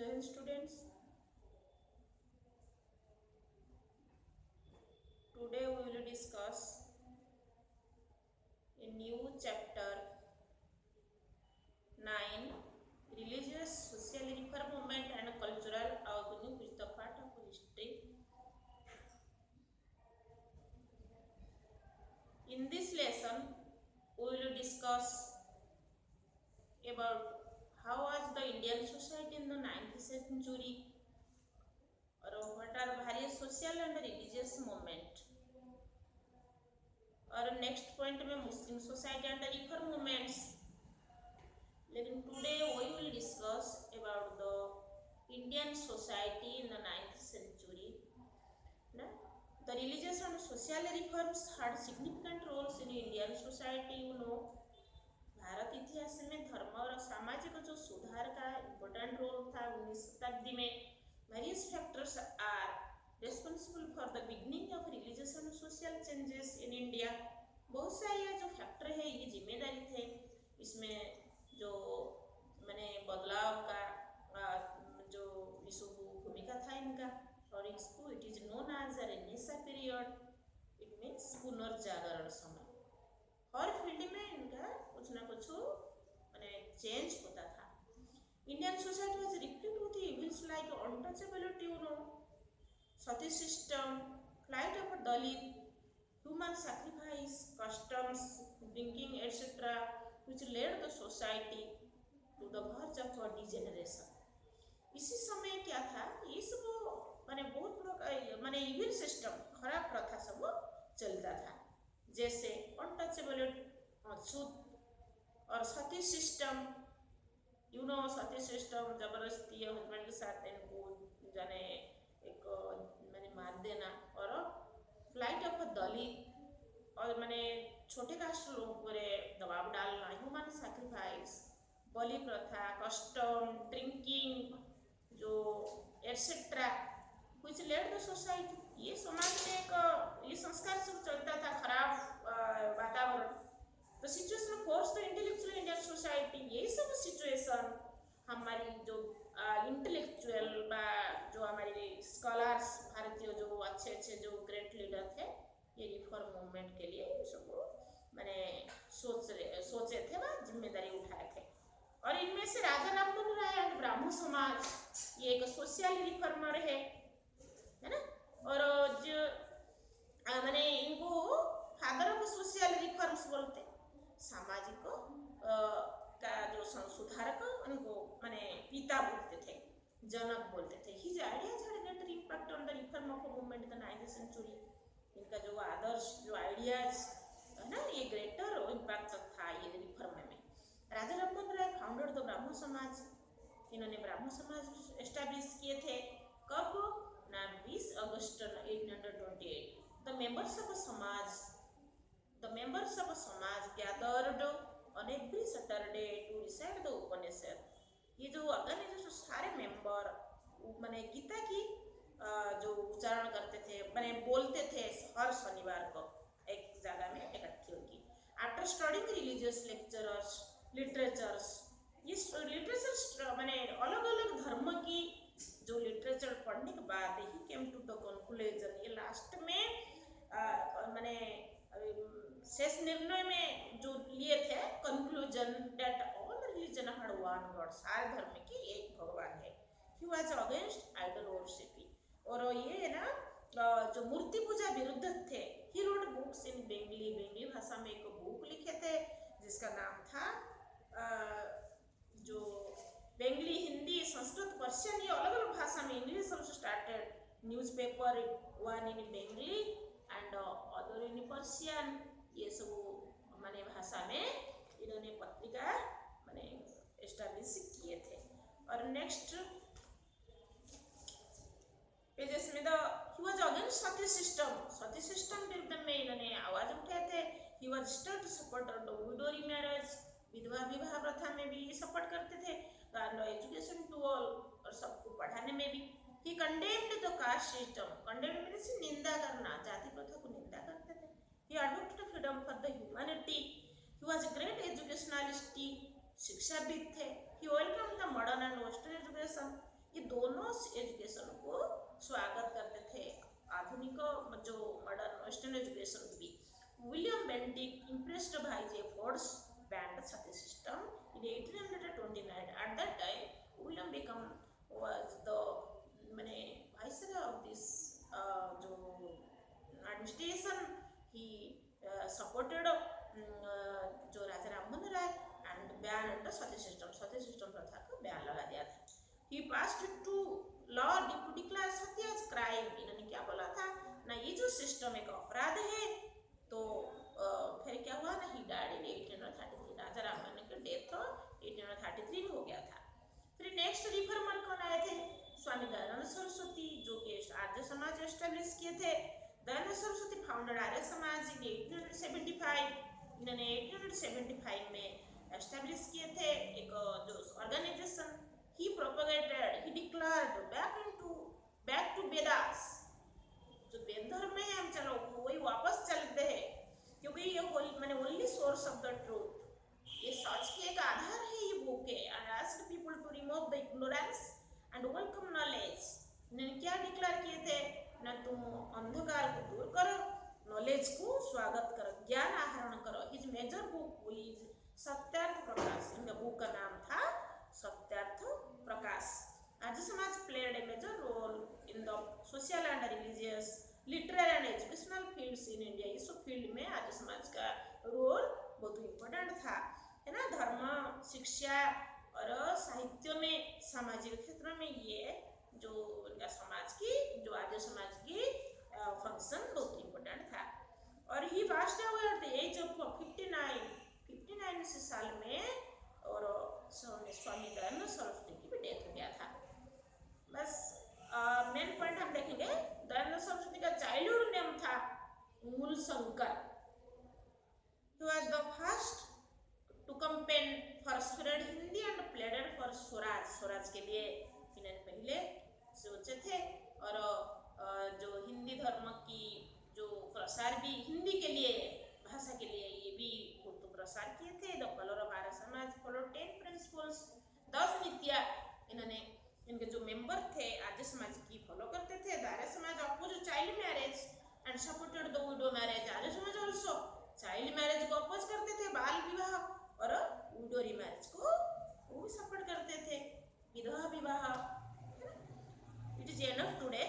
Then students, today we will discuss a new chapter 9 religious social reform movement and cultural awakening with the part of history. In this lesson, we will discuss about how was the Indian society in the 9th century or what are various social and religious movement. और next point में Muslim society and reform movements. लेकिन today we will discuss about the Indian society in the 9th century. The religious and social reforms had significant roles in Indian society. Bharat इतिहास में धर्म और सामाजिक जो सुधार का इम्पोर्टेंट रोल था 19वीं शताब्दी में. Various factors are responsible for the beginning of religious and social changes in India. बहुत सारे जो फैक्टर है ये जिम्मेदारी थे इसमें जो मैंने बदलाव का जो विश्व भूमिका था इनका. और इसको it is known as a renaissance period. It means पुनर्जागरण समय. हर फील्ड में इनका कुछ ना कुछ मैंने चेंज होता था. Indian society was repellent with evils like untouchability, sati system, flight of Dalit, human sacrifice, customs, drinking, etc., which led the society to the verge of degeneration. इसी समय क्या था, ये सब माने बहुत बड़ा माने इविल सिस्टम, खराब प्रथा सब चलता था. जैसे अनटचेबिलिटी, छूत, और सती सिस्टम. सती सिस्टम जबरदस्ती हस्बैंड के साथ इनको जाने एक मैंने मार देना. और फ्लाइट ऑफ दलित और मैंने छोटे कास्ट लोगों पर दबाव डालना. ह्यूमन सैक्रिफाइस, बलि प्रथा, कस्टम, ड्रिंकिंग जो etcetera which led the society. ये समाज में एक ये संस्कार सब चलता था, खराब वातावरण. The situation force the intellectual Indian society. यही सब सिचुएशन हमारी जो इंटेलेक्चुअल जो हमारे स्कॉलर्स भारतीय जो अच्छे अच्छे जो ग्रेट लीडर थे ये रिफॉर्म मूवमेंट के लिए सबको मैंने सोचे थे व जिम्मेदारी उठाए थे. और इनमें से राजा राममोहन राय एंड ब्राह्मण समाज ये एक सोशल रिफॉर्मर है ना. और जो मैंने इनको फादर ऑफ सोशल रिफॉर्म्स बोलते. सामाजिक का जो सुधारक उनको मैंने पिता बोलते थे, जनक बोलते थे. His ideas had great impact on the reform of movement in the 9th century. इनका जो आदर्श जो आइडियाज है ना ये ग्रेटर इम्पैक्ट था ये रिफॉर्म में. राजा राममोहन राय फाउंडेड द ब्राह्मण समाज. इन्होंने ब्राह्मण समाज एस्टैब्लिश किए थे. कब ना 20 अगस्त 1828. द मेंबर्स ऑफ समाज gathered on every Saturday to recite the उपनिषद. ये जो ऑर्गेनाइजेशन सारे मेंबर माने गीता की जो उच्चारण करते थे माने बोलते थे हर शनिवार को एक जगह में इकट्ठी होगी. After studying religious lecturers literatures, ये लिटरेचर माने अलग अलग धर्म की जो लिटरेचर पढ़ने के बाद ही केम टू द कंक्लूजन. ये लास्ट में माने शेष निर्णय में जो लिए थे conclusion that all religion had one God. सारे धर्म की एक भगवान है. He was against idol worshipping. और ये ना जो मूर्ति पूजा विरुद्ध थे. He wrote books in Bengali भाषा में एक बुक लिखे थे जिसका नाम था जो बेंगली, हिंदी, संस्कृत, पर्शियन, ये अलग अलग भाषा में. English also started newspaper one in Bengali and other in Persian. ये सब माने भाषा में इन्होंने पत्रिका माने एस्टैब्लिश किए थे. और नेक्स्ट पेजेस में he was against sati system विरुद्ध में इन्होंने आवाज उठाए थे. He was stirred supporter of widow remarriage. विधवा विवाह प्रथा में भी सपोर्ट करते थे. एंड एजुकेशन टू ऑल, और सबको पढ़ाने में भी. He condemned the caste system. Condemned means निंदा करना, जाति प्रथा को निंदा करते थे. He advocated freedom for the humanity. He was a great educationalist. शिक्षाविद थे. He welcomed the modern and western education. ये दोनों एजुकेशन को स्वागत करते थे, आधुनिक जो मॉडर्न वेस्टर्न एजुकेशन भी। William Bentinck impressed by his efforts banned such a system in 1829. At that time, William become was the माने viceroy of this जो administration. He supported जो Raja Rammohan Roy and banned such a system. such a system प्रथा को ban लगा दिया था। He passed to law declared सत्य as crime. इन्होंने क्या बोला था ना, ये जो सिस्टम एक अपराध है। तो फिर क्या हुआ ना, he died in 1833। Raja Rammohan की डेथ 1833 में हो गया था। फिर नेक्स्ट रिफॉर्मर कौन आए थे? स्वामी दयानंद सरस्वती, जो कि आर्य समाज एस्टेब्लिश किए थे। दयानंद सरस्वती फाउंडेड आर्य समाज इन 1875। इन्होंने 1875 में एस्टेब्लिश किए थे एक जो organisation. He propagated, he declared back to Vedas। जो वेद धर्म में है, हम चलो वही वापस चलते हैं, क्योंकि ये मैंने only source of the truth, ये सच के एक आधार है ये बुक है। And asked people to remove the ignorance and welcome knowledge. इन्होंने क्या डिक्लेयर किए थे ना, तुम अंधकार को दूर करो, नॉलेज को स्वागत करो, ज्ञान आहरण करो। His major book is Satyarth Prakash. इनका बुक का नाम था Satyarth Prakash. Arya Samaj played a major role in the social and religious, literary and educational fields in India। इस फील्ड में आर्य समाज का रोल बहुत इम्पोर्टेंट था, है ना। धर्म, शिक्षा और साहित्य में, सामाजिक क्षेत्र में ये जो इनका समाज की, जो आर्य समाज की फंक्शन बहुत इम्पोर्टेंट था। और ही passed away at the age of 59 साल में, और स्वामी दयानंद सरस्वती की भी डेथ हो गया था। बस मेन पॉइंट हम देखेंगे। दयानंद सरस्वती का चाइल्डहुड नेम था मूल Shankar. He was the first to campaign for spread Hindi and pleaded for Swaraj. Swaraj के लिए इन्होंने पहले सोचे थे, और जो हिंदी धर्म की जो प्रसार भी, हिंदी के लिए, भाषा के लिए, ये भी बहुत प्रसार किए थे। The follower of Arya Samaj follow 10 principles, 10 नीतियाँ इन्होंने, इनके जो मेंबर थे आर्य समाज की, फॉलो करते थे। The Arya Samaj oppose child marriage and supported the widow marriage. Arya Samaj also child marriage को अपोज करते थे, बाल विवाह, और विडो मैरिज को वो भी सपोर्ट करते थे, विधवा विवाह। It is enough today.